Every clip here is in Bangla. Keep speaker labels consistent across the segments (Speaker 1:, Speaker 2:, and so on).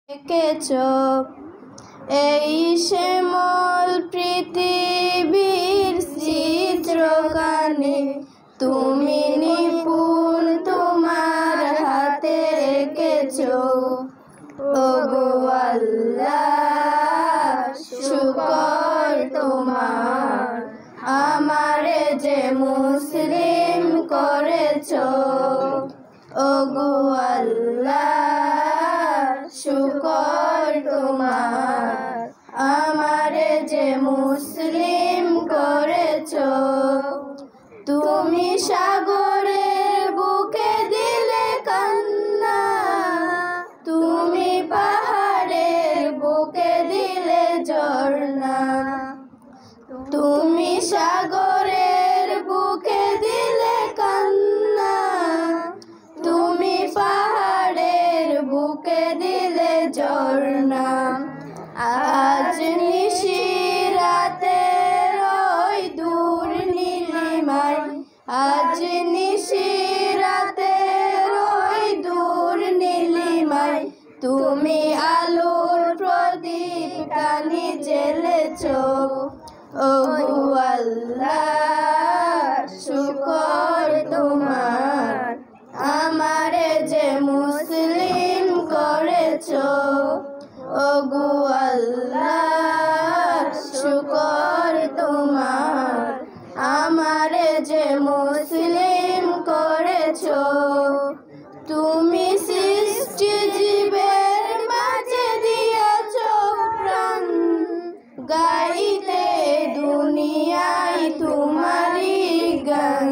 Speaker 1: এঁকেছ এই শ্যামল পৃথিবীর চিত্রখানি, তুমি নিপুণ তোমার হাতে এঁকেছ। ওগো আল্লাহ শুকর তোমার, আমারে যে মুসলিম করেছ। ওগো আল্লাহ শুকর তোমার, আমারে যে মুসলিম করেছ। তুমি সাগরের বুকে দিলে কান্না, তুমি পাহাড়ের বুকে দিলে ঝর্ণা। তুমি সাগরের বুকে দিলে কান্না, তুমি পাহাড়ের বুকে দিলে ঝর্ণা। আজ নিশিরাতে ওই দূর নীলিমায়, আজ নিশিরাতে ওই দূর নীলিমায়, তুমি আলোর প্রদীপ টানি জ্বেলেছ। ওগো আল্লাহ শুকর তোমার, আমারে যে মুসলিম করেছ। ওগো আল্লাহ শুকর তোমার, আমারে যে মুসলিম করেছ। তুমি সৃষ্টি জীবের মাঝে দিয়েছ প্রাণ, গাইতে দুনিয়ায় তোমারই গান।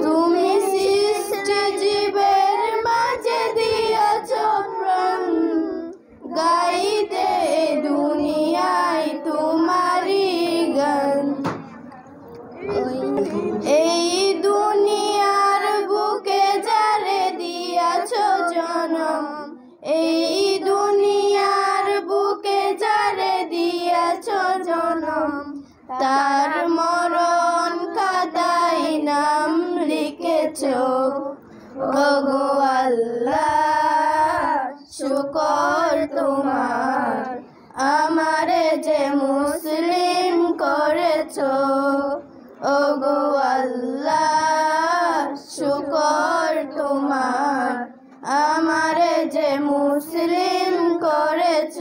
Speaker 1: তুমি সৃষ্টি জীবের মাঝে দিয়েছ প্রাণ, গাইতে দুনিয়ায় তোমারই গান। এই দুনিয়ার বুকে যারে দিয়েছ জনম, এই দুনিয়ার বুকে যারে দিয়েছ জনম, তার মরণ খাতায় নাম লিখেছ। ওগো আল্লাহ শুকর তোমার, আমারে যে মুসলিম করেছ। ওগো আল্লাহ শুকর তোমার, আমারে যে মুসলিম করেছ।